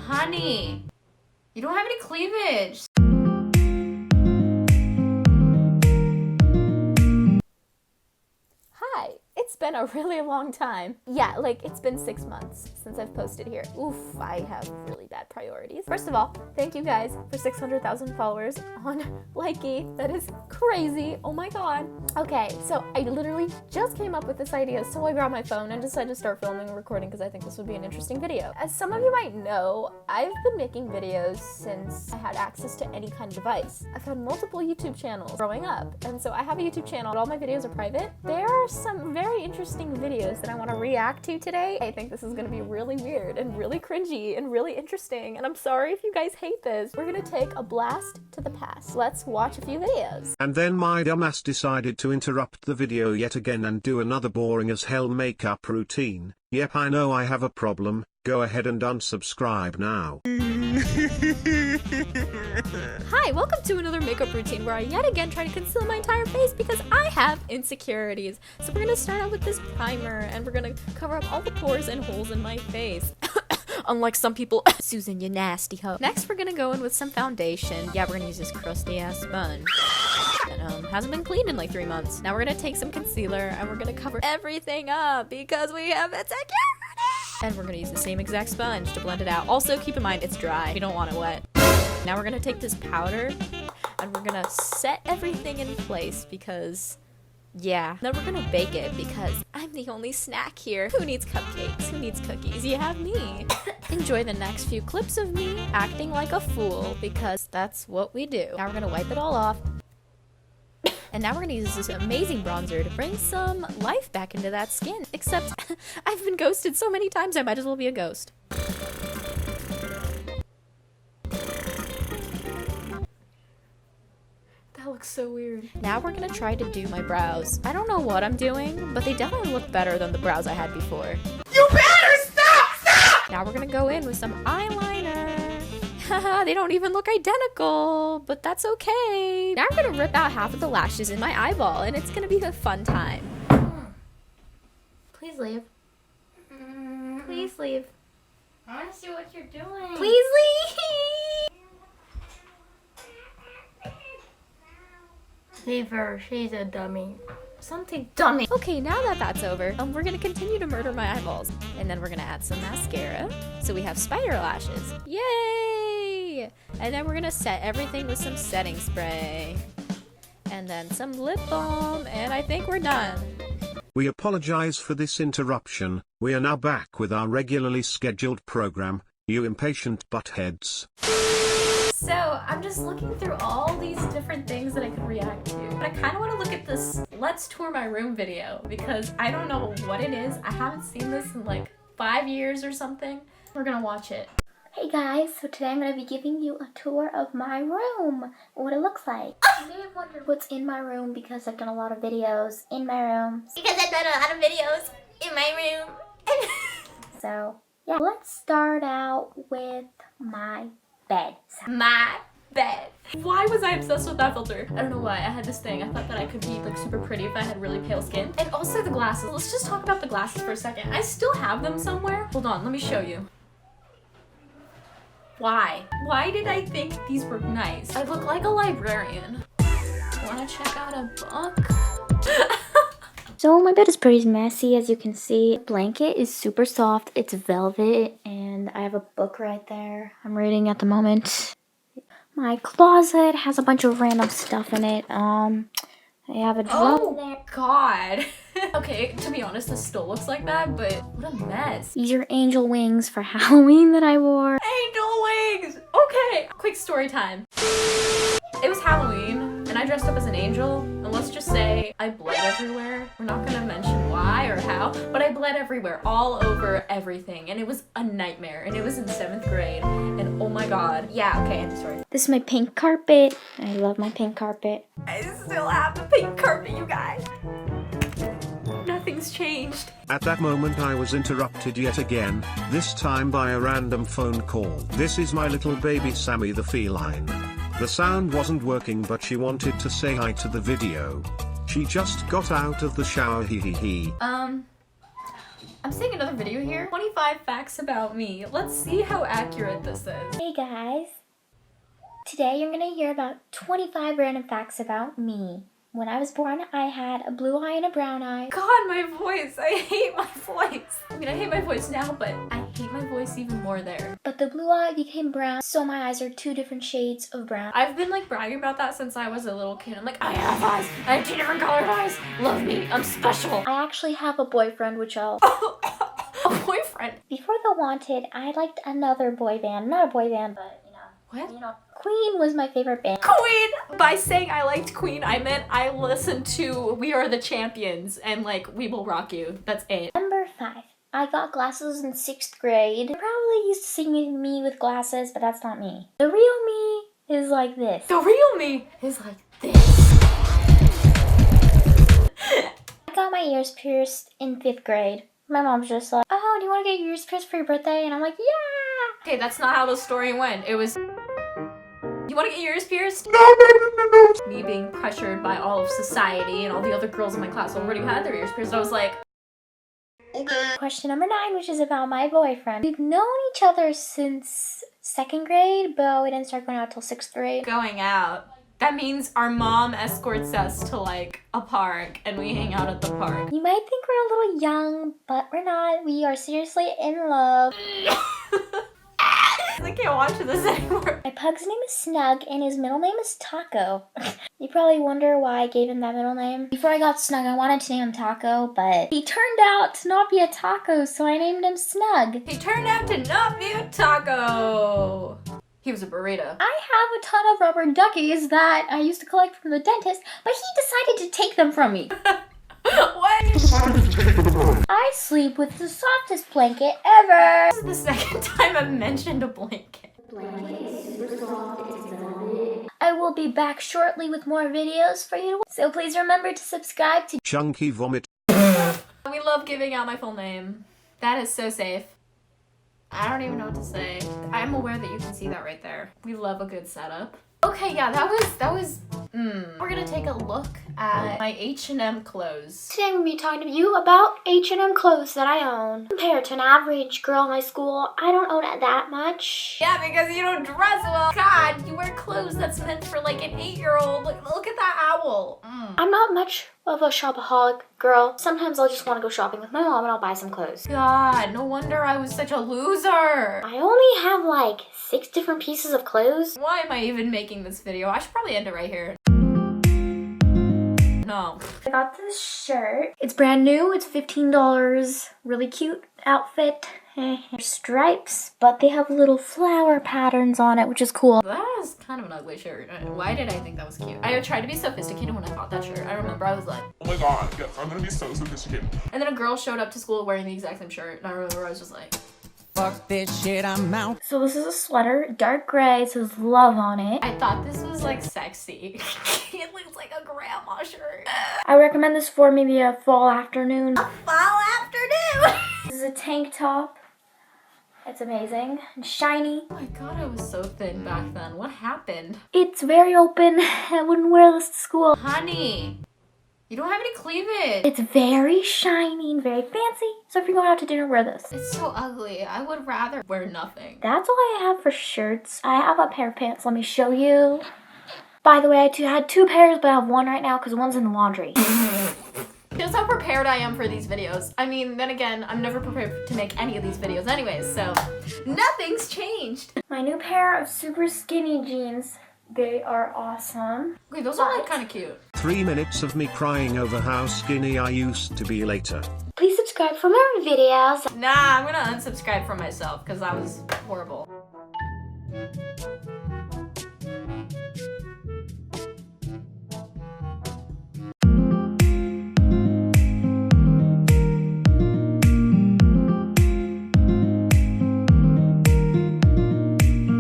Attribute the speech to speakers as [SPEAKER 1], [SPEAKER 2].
[SPEAKER 1] Honey, you don't have any cleavage.
[SPEAKER 2] Hi, it's been a really long time. Yeah, like it's been 6 months since I've posted here. Oof, I have really bad priorities. First of all, thank you guys for 600,000 followers on Likey. That is crazy. Oh my god. Okay, so I literally just came up with this idea, so I grabbed my phone and decided to start filming and recording because I think this would be an interesting video. As some of you might know, I've been making videos since I had access to any kind of device. I've had multiple YouTube channels growing up, and so I have a YouTube channel, but all my videos are private. There are some very interesting videos that I want to react to today. I think this is going to be really weird and really cringy and really interesting, and I'm sorry if you guys hate this. We're going to take a blast to the past. Let's watch a few videos.
[SPEAKER 3] And then my dumbass decided to interrupt the video yet again and do another boring as hell makeup routine. Yep, I know I have a problem. Go ahead and unsubscribe now.
[SPEAKER 2] Hi, welcome to another makeup routine where I yet again try to conceal my entire face because I have insecurities. So we're gonna start out with this primer and we're gonna cover up all the pores and holes in my face. Unlike some people. Susan, you nasty hoe. Next, we're gonna go in with some foundation. Yeah, we're gonna use this crusty ass sponge. And, hasn't been cleaned in like 3 months. Now we're gonna take some concealer and we're gonna cover everything up because we have insecurity. And we're gonna use the same exact sponge to blend it out. Also, keep in mind it's dry. You don't want it wet. Now we're gonna take this powder and we're gonna set everything in place because, yeah. Then we're gonna bake it because I'm the only snack here. Who needs cupcakes? Who needs cookies? You have me. Enjoy the next few clips of me acting like a fool because that's what we do. Now we're gonna wipe it all off. And now we're gonna use this amazing bronzer to bring some life back into that skin. Except, I've been ghosted so many times I might as well be a ghost. That looks so weird. Now we're gonna try to do my brows. I don't know what I'm doing, but they definitely look better than the brows I had before.
[SPEAKER 1] You better stop!
[SPEAKER 2] Now we're gonna go in with some eyeliner. Haha, they don't even look identical, but that's okay. Now I'm gonna rip out half of the lashes in my eyeball, and it's gonna be a fun time. Please leave. Please leave.
[SPEAKER 1] I want to see what you're doing.
[SPEAKER 2] Please leave!
[SPEAKER 1] Leave her. She's a dummy.
[SPEAKER 2] Something dummy. Okay, now that that's over, we're gonna continue to murder my eyeballs. And then we're gonna add some mascara. So we have spider lashes. Yay! And then we're gonna set everything with some setting spray. And then some lip balm, and I think we're done.
[SPEAKER 3] We apologize for this interruption. We are now back with our regularly scheduled program, you impatient buttheads.
[SPEAKER 2] So, I'm just looking through all these different things that I could react to. But I kind of want to look at this Let's Tour My Room video because I don't know what it is. I haven't seen this in like 5 years or something. We're gonna watch it.
[SPEAKER 4] Hey guys, so today I'm going to be giving you a tour of my room and what it looks like. You may have wondered what's in my room because I've done a lot of videos in my room.
[SPEAKER 1] Because I've done a lot of videos in my room.
[SPEAKER 4] So, yeah. Let's start out with my bed.
[SPEAKER 1] My bed.
[SPEAKER 2] Why was I obsessed with that filter? I don't know why. I had this thing. I thought that I could be like super pretty if I had really pale skin. And also the glasses. Let's just talk about the glasses for a second. I still have them somewhere. Hold on, let me show you. Why? Why did I think these were nice? I look like a librarian. Wanna check out a book?
[SPEAKER 4] So my bed is pretty messy, as you can see. The blanket is super soft. It's velvet, and I have a book right there I'm reading at the moment. My closet has a bunch of random stuff in it. I have a drum there.
[SPEAKER 2] God. Okay, to be honest, this still looks like that, but what a mess.
[SPEAKER 4] These are angel wings for Halloween that I wore.
[SPEAKER 2] Angel wings! Okay, quick story time. It was Halloween, and I dressed up as an angel, and let's just say I bled everywhere. We're not gonna mention why or how, but I bled everywhere, all over everything, and it was a nightmare, and it was in 7th grade, and oh my god. Yeah, okay, end of story.
[SPEAKER 4] This is my pink carpet. I love my pink carpet.
[SPEAKER 2] I still have the pink carpet, you guys. Nothing's changed.
[SPEAKER 3] At that moment I was interrupted yet again, this time by a random phone call. This is my little baby Sammy the feline. The sound wasn't working but she wanted to say hi to the video. She just got out of the shower, hee hee hee.
[SPEAKER 2] I'm seeing another video here. 25 facts about me. Let's see how accurate this is.
[SPEAKER 4] Hey guys. Today you're gonna hear about 25 random facts about me. When I was born, I had a blue eye and a brown eye.
[SPEAKER 2] God, my voice. I hate my voice. I mean, I hate my voice now, but I hate my voice even more there.
[SPEAKER 4] But the blue eye became brown, so my eyes are 2 different shades of brown.
[SPEAKER 2] I've been like bragging about that since I was a little kid. I'm like, I have eyes. I have 2 different colored eyes. Love me. I'm special.
[SPEAKER 4] I actually have a boyfriend, which I'll...
[SPEAKER 2] A boyfriend.
[SPEAKER 4] Before The Wanted, I liked another boy band. Not a boy band, but
[SPEAKER 2] What?
[SPEAKER 4] Queen was my favorite band.
[SPEAKER 2] Queen! By saying I liked Queen, I meant I listened to We Are the Champions and like We Will Rock You. That's it.
[SPEAKER 4] Number 5. I got glasses in 6th grade. You probably used to see me with glasses, but that's not me. The real me is like this.
[SPEAKER 2] The real me is like this.
[SPEAKER 4] I got my ears pierced in 5th grade. My mom's just like, oh, do you want to get your ears pierced for your birthday? And I'm like, yeah!
[SPEAKER 2] Okay, that's not how the story went. It was, you want to get your ears pierced?
[SPEAKER 3] No.
[SPEAKER 2] Me being pressured by all of society and all the other girls in my class already had their ears pierced. I was like,
[SPEAKER 3] Okay.
[SPEAKER 4] Question number 9, which is about my boyfriend. We've known each other since 2nd grade, but we didn't start going out till 6th grade.
[SPEAKER 2] going out. That means our mom escorts us to like a park and we hang out at the park.
[SPEAKER 4] You might think we're a little young, but we're not. We are seriously in love.
[SPEAKER 2] I can't watch this anymore.
[SPEAKER 4] My pug's name is Snug, and his middle name is Taco. You probably wonder why I gave him that middle name. Before I got Snug, I wanted to name him Taco, but he turned out to not be a taco, so I named him Snug.
[SPEAKER 2] He turned out to not be a taco. He was a burrito.
[SPEAKER 4] I have a ton of rubber duckies that I used to collect from the dentist, but he decided to take them from me.
[SPEAKER 2] What?
[SPEAKER 4] I sleep with the softest blanket ever.
[SPEAKER 2] This is the second time I've mentioned a blanket.
[SPEAKER 4] I will be back shortly with more videos for you to watch, so please remember to subscribe to
[SPEAKER 3] Chunky vomit.
[SPEAKER 2] We love giving out my full name. That is so safe. I don't even know what to say. I'm aware that you can see that right there. We love a good setup. Okay, yeah, that was. We're gonna take a look at my H&M clothes.
[SPEAKER 4] Today I'm going to be talking to you about H&M clothes that I own. Compared to an average girl in my school, I don't own it that much.
[SPEAKER 2] Yeah, because you don't dress well. God, you wear clothes that's meant for like an 8-year-old. Look at that owl.
[SPEAKER 4] I'm not much of a shopaholic girl. Sometimes I'll just want to go shopping with my mom and I'll buy some clothes.
[SPEAKER 2] God, no wonder I was such a loser.
[SPEAKER 4] I only have like 6 different pieces of clothes.
[SPEAKER 2] Why am I even making this video? I should probably end it right here. No.
[SPEAKER 4] I got this shirt. It's brand new. It's $15. Really cute outfit. Stripes, but they have little flower patterns on it, which is cool.
[SPEAKER 2] That is kind of an ugly shirt. Why did I think that was cute? I tried to be sophisticated when I bought that shirt. I remember I was like,
[SPEAKER 5] oh my god, yes, I'm gonna be so sophisticated.
[SPEAKER 2] and then a girl showed up to school wearing the exact same shirt, and I remember I was just like,
[SPEAKER 6] Fuck this shit, I'm out.
[SPEAKER 4] So this is a sweater, dark gray. It says love on it.
[SPEAKER 2] I thought this was like sexy. It looks like a grandma shirt.
[SPEAKER 4] I recommend this for maybe a fall afternoon.
[SPEAKER 2] Fall afternoon.
[SPEAKER 4] This is a tank top. It's amazing and shiny.
[SPEAKER 2] Oh my god, I was so thin back then. What happened?
[SPEAKER 4] It's very open. I wouldn't wear this to school.
[SPEAKER 2] Honey, you don't have any cleavage.
[SPEAKER 4] It's very shiny and very fancy. So if you're going out to dinner, wear this.
[SPEAKER 2] It's so ugly. I would rather wear nothing.
[SPEAKER 4] That's all I have for shirts. I have a pair of pants. Let me show you. By the way, I had 2 pairs, but I have 1 right now because one's in the laundry.
[SPEAKER 2] Just how prepared I am for these videos. I mean, then again, I'm never prepared to make any of these videos anyways, so nothing's changed.
[SPEAKER 4] My new pair of super skinny jeans. They are awesome.
[SPEAKER 2] Okay, those are like kind of cute.
[SPEAKER 3] 3 minutes of me crying over how skinny I used to be later.
[SPEAKER 4] Please subscribe for more videos.
[SPEAKER 2] Nah, I'm gonna unsubscribe from myself because that was horrible.